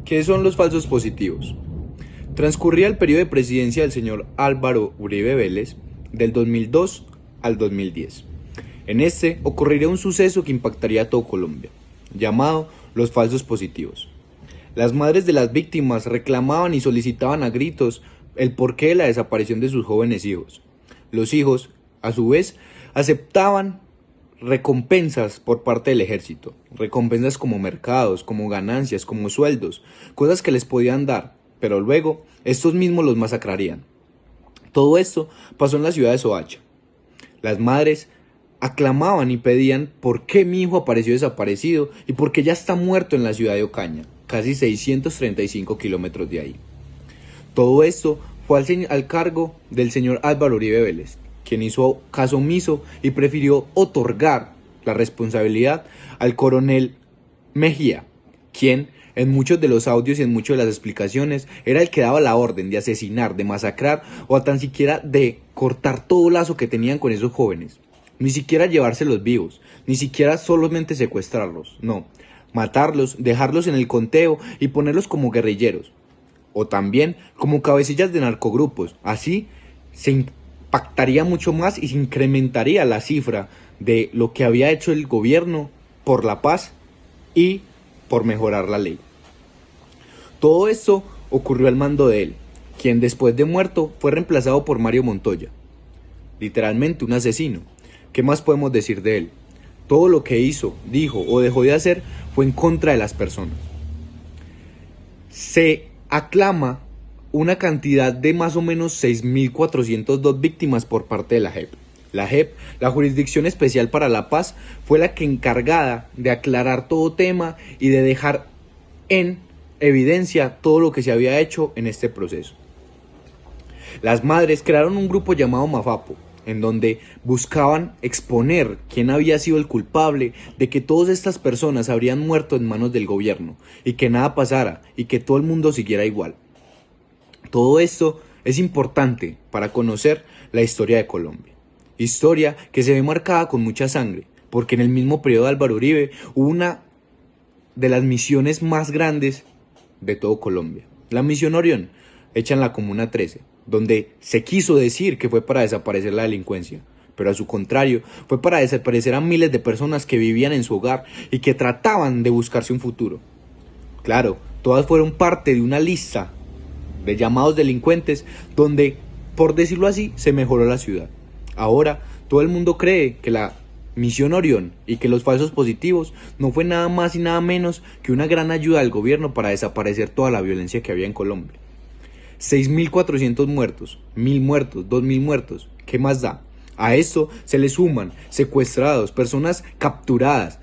¿Qué son los falsos positivos? Transcurría el periodo de presidencia del señor Álvaro Uribe Vélez del 2002 al 2010. En este ocurriría un suceso que impactaría a todo Colombia, llamado los falsos positivos. Las madres de las víctimas reclamaban y solicitaban a gritos el porqué de la desaparición de sus jóvenes hijos. Los hijos, a su vez, aceptaban recompensas por parte del ejército, recompensas como mercados, como ganancias, como sueldos, cosas que les podían dar, pero luego estos mismos los masacrarían. Todo esto pasó en la ciudad de Soacha. Las madres aclamaban y pedían por qué mi hijo apareció desaparecido y por qué ya está muerto en la ciudad de Ocaña, casi 635 kilómetros de ahí. Todo esto fue al cargo del señor Álvaro Uribe Vélez, quien hizo caso omiso y prefirió otorgar la responsabilidad al coronel Mejía, quien en muchos de los audios y en muchas de las explicaciones era el que daba la orden de asesinar, de masacrar o tan siquiera de cortar todo lazo que tenían con esos jóvenes. Ni siquiera llevárselos vivos, ni siquiera solamente secuestrarlos, no, matarlos, dejarlos en el conteo y ponerlos como guerrilleros o también como cabecillas de narcogrupos. Así se impactaría mucho más y se incrementaría la cifra de lo que había hecho el gobierno por la paz y por mejorar la ley. Todo esto ocurrió al mando de él, quien después de muerto fue reemplazado por Mario Montoya, literalmente un asesino. ¿Qué más podemos decir de él? Todo lo que hizo, dijo o dejó de hacer fue en contra de las personas. Se aclama una cantidad de más o menos 6.402 víctimas por parte de la JEP. La JEP, la Jurisdicción Especial para la Paz, fue la que encargada de aclarar todo tema y de dejar en evidencia todo lo que se había hecho en este proceso. Las madres crearon un grupo llamado Mafapo, en donde buscaban exponer quién había sido el culpable de que todas estas personas habrían muerto en manos del gobierno y que nada pasara y que todo el mundo siguiera igual. Todo esto es importante para conocer la historia de Colombia. Historia que se ve marcada con mucha sangre, porque en el mismo periodo de Álvaro Uribe hubo una de las misiones más grandes de todo Colombia. La misión Orión, hecha en la Comuna 13, donde se quiso decir que fue para desaparecer la delincuencia, pero a su contrario, fue para desaparecer a miles de personas que vivían en su hogar y que trataban de buscarse un futuro. Claro, todas fueron parte de una lista de llamados delincuentes donde, por decirlo así, se mejoró la ciudad. Ahora, todo el mundo cree que la misión Orión y que los falsos positivos no fue nada más y nada menos que una gran ayuda del gobierno para desaparecer toda la violencia que había en Colombia. 6.400 muertos, 1.000 muertos, 2.000 muertos, ¿qué más da? A esto se le suman secuestrados, personas capturadas.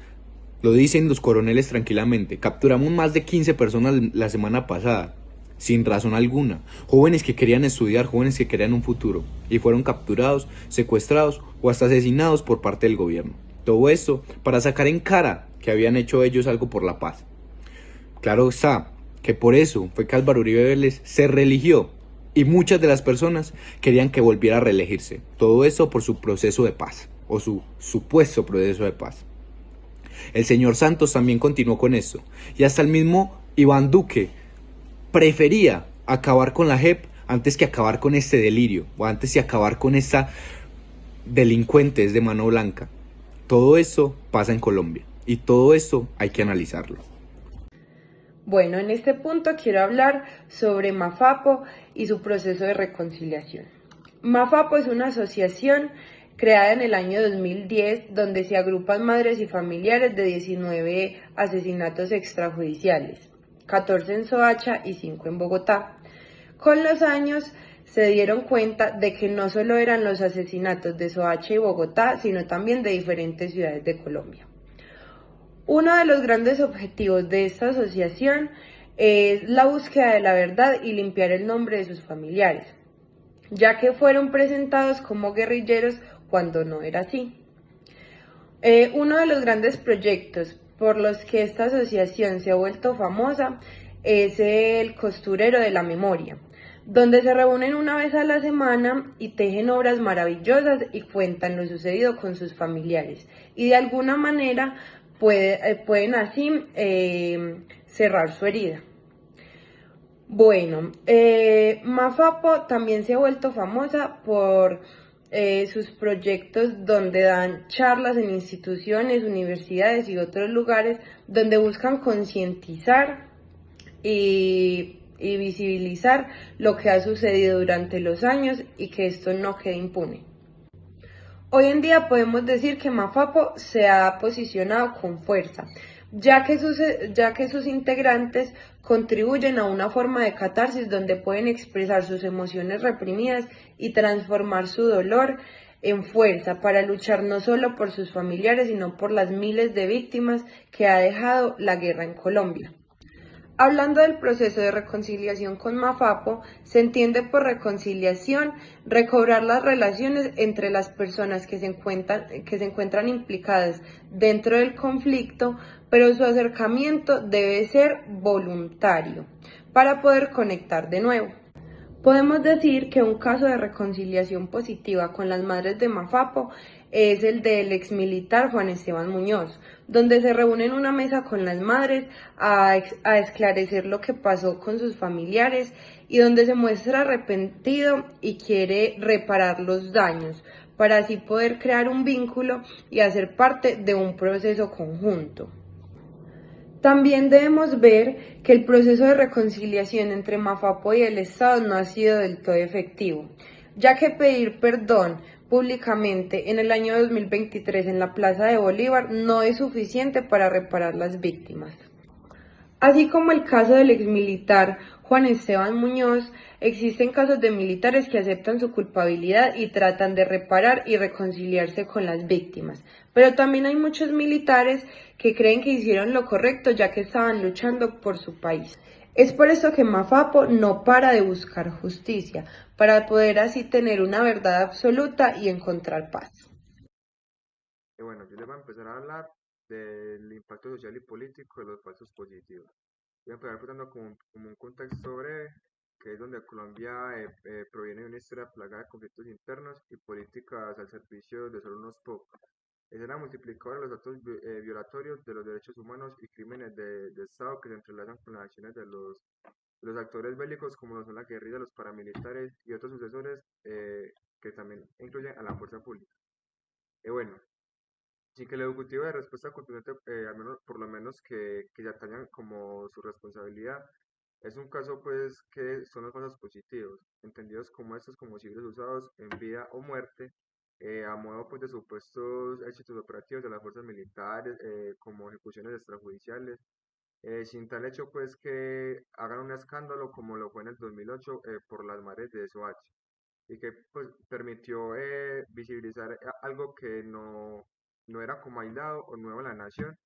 Lo dicen los coroneles tranquilamente. Capturamos más de 15 personas la semana pasada, sin razón alguna. Jóvenes que querían estudiar, jóvenes que querían un futuro, y fueron capturados, secuestrados o hasta asesinados por parte del gobierno. Todo esto para sacar en cara que habían hecho ellos algo por la paz. Claro está que por eso fue que Álvaro Uribe Vélez se reeligió y muchas de las personas querían que volviera a reelegirse. Todo eso por su proceso de paz o su supuesto proceso de paz. El señor Santos también continuó con esto y hasta el mismo Iván Duque prefería acabar con la JEP antes que acabar con este delirio o antes que acabar con esta delincuentes de mano blanca. Todo esto pasa en Colombia y todo esto hay que analizarlo. Bueno, en este punto quiero hablar sobre Mafapo y su proceso de reconciliación. Mafapo es una asociación creada en el año 2010 donde se agrupan madres y familiares de 19 asesinatos extrajudiciales, 14 en Soacha y 5 en Bogotá. Con los años se dieron cuenta de que no solo eran los asesinatos de Soacha y Bogotá, sino también de diferentes ciudades de Colombia. Uno de los grandes objetivos de esta asociación es la búsqueda de la verdad y limpiar el nombre de sus familiares, ya que fueron presentados como guerrilleros cuando no era así. Uno de los grandes proyectos por los que esta asociación se ha vuelto famosa es el Costurero de la Memoria, donde se reúnen una vez a la semana y tejen obras maravillosas y cuentan lo sucedido con sus familiares y de alguna manera pueden así cerrar su herida. Bueno, Mafapo también se ha vuelto famosa por sus proyectos donde dan charlas en instituciones, universidades y otros lugares donde buscan concientizar y visibilizar lo que ha sucedido durante los años y que esto no quede impune. Hoy en día podemos decir que Mafapo se ha posicionado con fuerza, ya que sus integrantes contribuyen a una forma de catarsis donde pueden expresar sus emociones reprimidas y transformar su dolor en fuerza para luchar no solo por sus familiares, sino por las miles de víctimas que ha dejado la guerra en Colombia. Hablando del proceso de reconciliación con Mafapo, se entiende por reconciliación recobrar las relaciones entre las personas que se encuentran implicadas dentro del conflicto, pero su acercamiento debe ser voluntario para poder conectar de nuevo. Podemos decir que un caso de reconciliación positiva con las madres de Mafapo es el del exmilitar Juan Esteban Muñoz, donde se reúne en una mesa con las madres a esclarecer lo que pasó con sus familiares y donde se muestra arrepentido y quiere reparar los daños para así poder crear un vínculo y hacer parte de un proceso conjunto. También debemos ver que el proceso de reconciliación entre Mafapo y el Estado no ha sido del todo efectivo, ya que pedir perdón públicamente en el año 2023 en la Plaza de Bolívar no es suficiente para reparar las víctimas. Así como el caso del exmilitar Juan Esteban Muñoz, existen casos de militares que aceptan su culpabilidad y tratan de reparar y reconciliarse con las víctimas. Pero también hay muchos militares que creen que hicieron lo correcto ya que estaban luchando por su país. Es por eso que Mafapo no para de buscar justicia, para poder así tener una verdad absoluta y encontrar paz. Bueno, yo les voy a empezar a hablar del impacto social y político de los falsos positivos. Voy a empezar dando como un contexto breve, que es donde Colombia proviene de una historia plagada de conflictos internos y políticas al servicio de solo unos pocos. Esa era multiplicadora de los actos violatorios de los derechos humanos y crímenes de Estado que se entrelazan con las acciones de los actores bélicos como lo son la guerrilla, los paramilitares y otros sucesores que también incluyen a la fuerza pública. Bueno, sin que el Ejecutivo de respuesta contundente, al menos, por lo menos que ya tengan como su responsabilidad, es un caso pues que son los falsos positivos, entendidos como estos como civiles usados en vida o muerte, a modo pues de supuestos éxitos operativos de las fuerzas militares, como ejecuciones extrajudiciales, sin tal hecho pues que hagan un escándalo como lo fue en el 2008 por las mares de Soacha y que pues permitió visibilizar algo que no era como aislado o nuevo en la nación,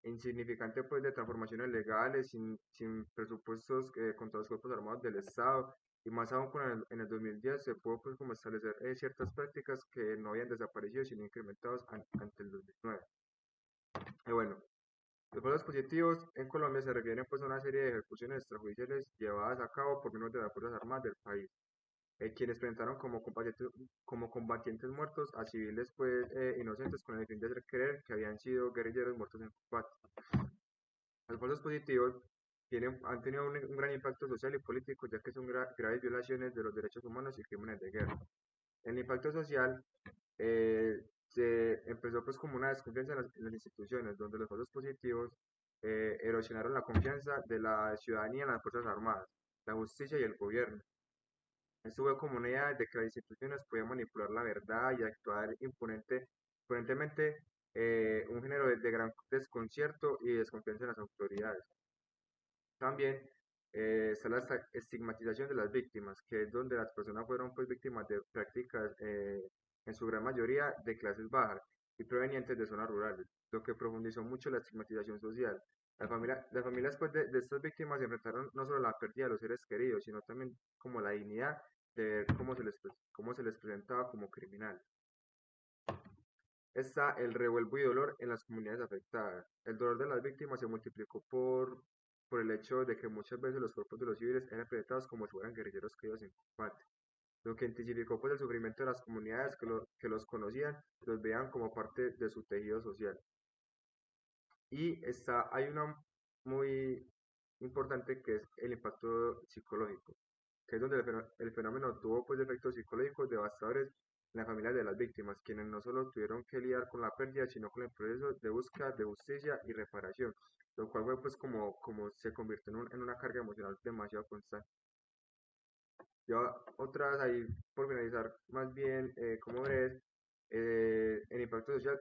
insignificante pues de transformaciones legales, sin presupuestos contra los cuerpos armados del Estado, y más aún en el 2010 se pudo pues como establecer ciertas prácticas que no habían desaparecido sino incrementados ante el 2009. Bueno, los falsos positivos en Colombia se refieren pues a una serie de ejecuciones extrajudiciales llevadas a cabo por miembros de las Fuerzas Armadas del país, quienes presentaron como combatientes muertos a civiles pues inocentes con el fin de hacer creer que habían sido guerrilleros muertos en combate. Los falsos positivos han tenido un gran impacto social y político ya que son graves violaciones de los derechos humanos y crímenes de guerra. El impacto social se empezó pues como una desconfianza en las instituciones, donde los falsos positivos erosionaron la confianza de la ciudadanía en las Fuerzas Armadas, la justicia y el gobierno. Esto fue como una idea de que las instituciones podían manipular la verdad y actuar imponentemente, un género de gran desconcierto y desconfianza en las autoridades. También está la estigmatización de las víctimas, que es donde las personas fueron pues víctimas de prácticas en su gran mayoría de clases bajas y provenientes de zonas rurales, lo que profundizó mucho la estigmatización social. Las familias pues, de estas víctimas se enfrentaron no solo a la pérdida de los seres queridos, sino también como la dignidad de ver cómo se les presentaba como criminal. Está el revuelvo y dolor en las comunidades afectadas. El dolor de las víctimas se multiplicó por el hecho de que muchas veces los cuerpos de los civiles eran presentados como si fueran guerrilleros caídos en combate, lo que intensificó pues, el sufrimiento de las comunidades que los conocían, los veían como parte de su tejido social. Y hay una muy importante que es el impacto psicológico, que es donde el fenómeno tuvo pues efectos psicológicos devastadores en las familias de las víctimas, quienes no solo tuvieron que lidiar con la pérdida, sino con el proceso de búsqueda de justicia y reparación, lo cual fue pues como se convirtió en una carga emocional demasiado constante. Ya otras ahí, por finalizar, más bien, como ves, en el impacto social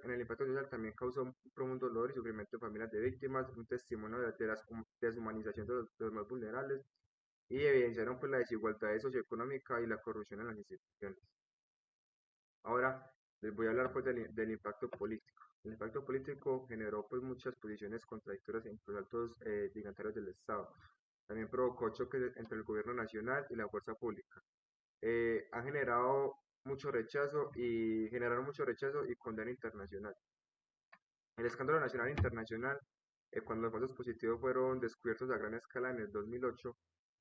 también causó un profundo dolor y sufrimiento de familias de víctimas, un testimonio de la deshumanización de los más vulnerables y evidenciaron pues la desigualdad socioeconómica y la corrupción en las instituciones. Ahora les voy a hablar pues del impacto político. El impacto político generó pues muchas posiciones contradictorias en los altos dignatarios del Estado. También provocó choques entre el gobierno nacional y la fuerza pública. Han generado mucho rechazo y generaron mucho rechazo y condena internacional. El escándalo nacional e internacional, cuando los falsos positivos fueron descubiertos a gran escala en el 2008,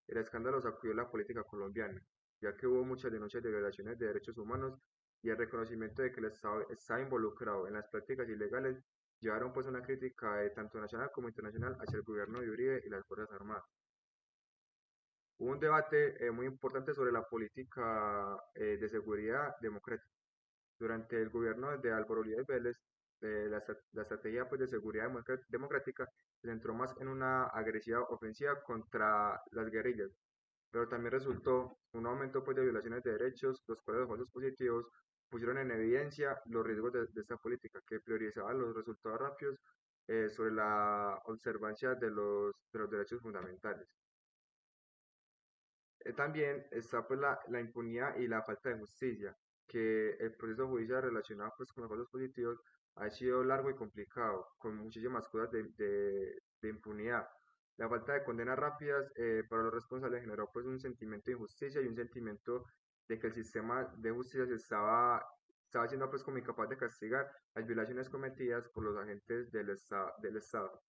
el escándalo sacudió la política colombiana, ya que hubo muchas denuncias de violaciones de derechos humanos y el reconocimiento de que el Estado está involucrado en las prácticas ilegales llevaron pues una crítica tanto nacional como internacional hacia el gobierno de Uribe y las Fuerzas Armadas. Hubo un debate muy importante sobre la política de seguridad democrática. Durante el gobierno de Álvaro Uribe Vélez, la estrategia pues, de seguridad democrática se centró más en una agresiva ofensiva contra las guerrillas, pero también resultó un aumento pues, de violaciones de derechos, los cuales los falsos positivos pusieron en evidencia los riesgos de esta política, que priorizaba los resultados rápidos sobre la observancia de los derechos fundamentales. También está pues la impunidad y la falta de justicia, que el proceso judicial relacionado pues con los falsos positivos ha sido largo y complicado, con muchísimas cosas de impunidad. La falta de condenas rápidas para los responsables generó pues un sentimiento de injusticia y un sentimiento de que el sistema de justicia estaba siendo pues como incapaz de castigar las violaciones cometidas por los agentes del Estado.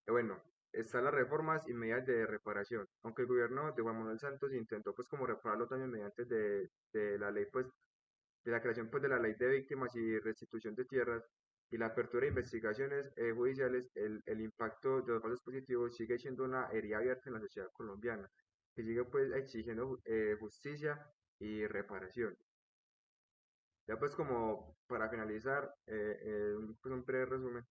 Bueno, están las reformas y medidas de reparación. Aunque el gobierno de Juan Manuel Santos intentó pues como repararlo también mediante de la ley pues de la creación pues de la ley de víctimas y restitución de tierras y la apertura de investigaciones judiciales, el impacto de los falsos positivos sigue siendo una herida abierta en la sociedad colombiana, que sigue pues exigiendo justicia y reparación. Ya pues como para finalizar, pues un breve resumen.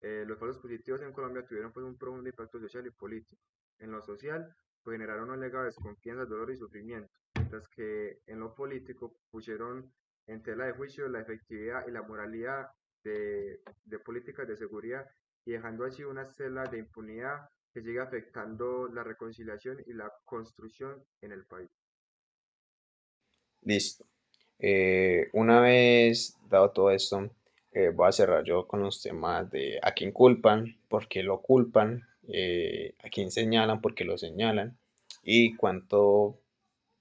Los falsos positivos en Colombia tuvieron pues un profundo impacto social y político. En lo social, pues generaron un legado de desconfianza, dolor y sufrimiento, mientras que en lo político pusieron en tela de juicio la efectividad y la moralidad de políticas de seguridad y dejando así una estela de impunidad que sigue afectando la reconciliación y la construcción en el país. Listo. Una vez dado todo esto, voy a cerrar yo con los temas de a quién culpan, por qué lo culpan, a quién señalan, por qué lo señalan y cuánto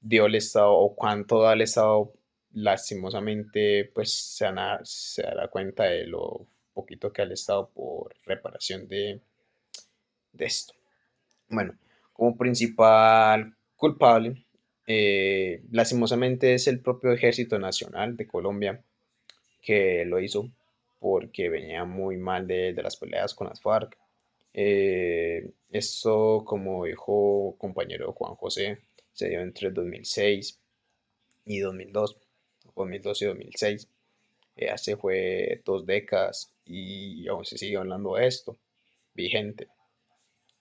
dio el Estado o cuánto da el Estado lastimosamente, pues se dará cuenta de lo poquito que da el Estado por reparación de esto. Bueno, como principal culpable, lastimosamente es el propio Ejército Nacional de Colombia que lo hizo porque venía muy mal de las peleas con las FARC. Esto, como dijo compañero Juan José, se dio entre 2006 y 2002, 2002 y 2006. Hace fue 2 décadas y aún se sigue hablando de esto, vigente.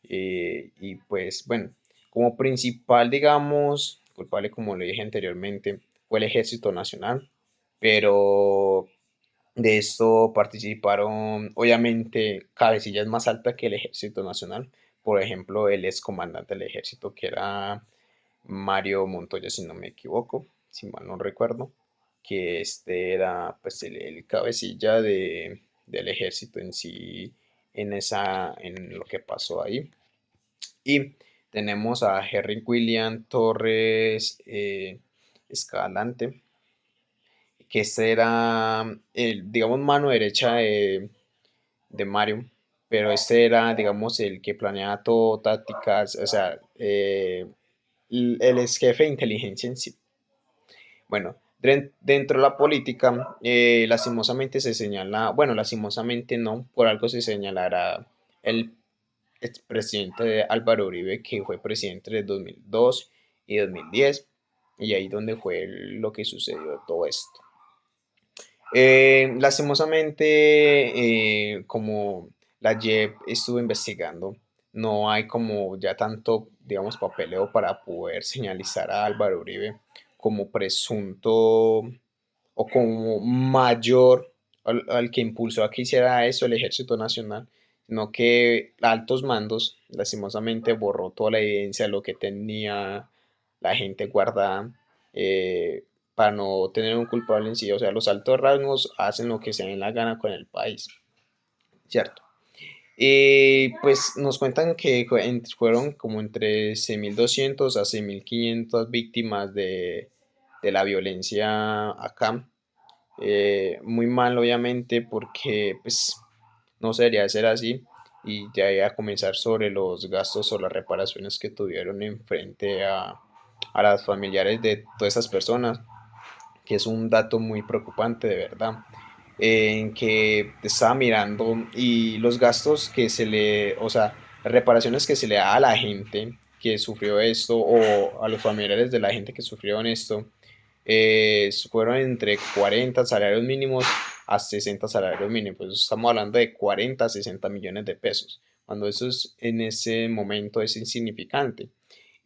Y pues bueno, como principal, digamos, culpable, como le dije anteriormente, fue el Ejército Nacional, pero de esto participaron obviamente cabecillas más altas que el Ejército Nacional, por ejemplo, el ex comandante del ejército que era Mario Montoya, si no me equivoco, si mal no recuerdo, que este era pues el cabecilla del ejército en sí, en lo que pasó ahí. Y tenemos a Henry William Torres Escalante, que este era el, digamos, mano derecha de Mario, pero este era, digamos, el que planeaba todo, tácticas, o sea, el ex jefe de inteligencia en sí. Bueno, dentro de la política, lastimosamente se señala, bueno, lastimosamente no, por algo se señalará el expresidente Álvaro Uribe, que fue presidente de 2002 y 2010, y ahí donde fue lo que sucedió todo esto. Lastimosamente, como la JEP estuvo investigando, no hay como ya tanto, digamos, papeleo para poder señalizar a Álvaro Uribe como presunto o como mayor al que impulsó a que hiciera eso el Ejército Nacional, sino que altos mandos, lastimosamente, borró toda la evidencia de lo que tenía la gente guardada, para no tener un culpable en sí. O sea, los altos rangos hacen lo que se den la gana con el país, ¿cierto? Y pues nos cuentan que fueron como entre 6.200 a 6.500 víctimas de la violencia acá. Muy mal, obviamente, porque pues no se debería ser así. Y ya iba a comenzar sobre los gastos o las reparaciones que tuvieron en frente a las familiares de todas esas personas, que es un dato muy preocupante, de verdad. En que estaba mirando y los gastos que se le, o sea, las reparaciones que se le da a la gente que sufrió esto o a los familiares de la gente que sufrió en esto, fueron entre 40 salarios mínimos a 60 salarios mínimos. Estamos hablando de 40 a 60 millones de pesos, cuando eso es, en ese momento es insignificante.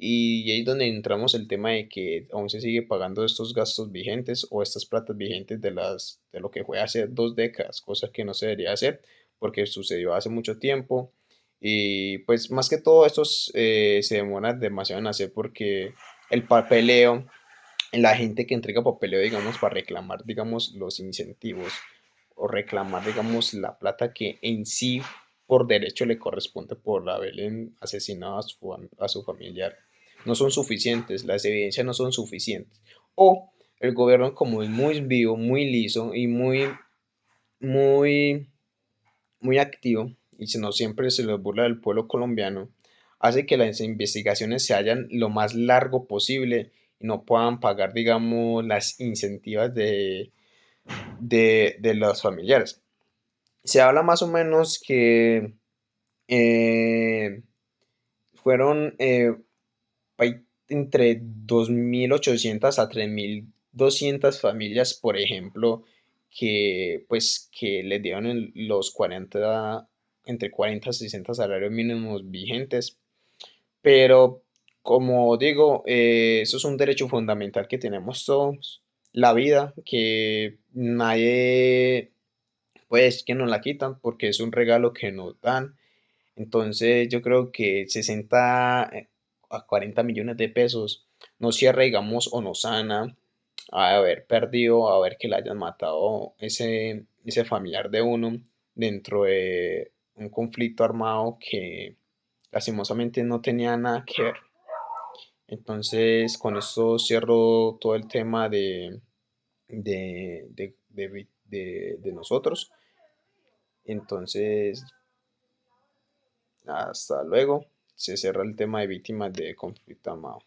Y ahí es donde entramos el tema de que aún se sigue pagando estos gastos vigentes o estas platas vigentes de lo que fue hace 2 décadas, cosa que no se debería hacer porque sucedió hace mucho tiempo. Y pues más que todo estos se demoran demasiado en hacer porque el papeleo, la gente que entrega papeleo, digamos, para reclamar, digamos, los incentivos o reclamar, digamos, la plata que en sí por derecho le corresponde por haberle asesinado a su familiar, no son suficientes, las evidencias no son suficientes. O el gobierno, como es muy vivo, muy liso y muy, muy activo, y si no siempre se les burla del pueblo colombiano, hace que las investigaciones se hayan lo más largo posible y no puedan pagar, digamos, las incentivas de los familiares. Se habla más o menos que eh, fueron entre 2.800 a 3.200 familias, por ejemplo, que pues que les dieron los 40, entre 40 y 60 salarios mínimos vigentes. Pero como digo, eso es un derecho fundamental que tenemos todos, la vida, que nadie pues que nos la quitan porque es un regalo que nos dan. Entonces yo creo que 60 a 40 millones de pesos no cierra, digamos, o no sana a haber perdido, a ver que le hayan matado ese familiar de uno dentro de un conflicto armado que lastimosamente no tenía nada que ver. Entonces con esto cierro todo el tema de nosotros. Entonces, hasta luego. Se cierra el tema de víctimas de conflicto armado.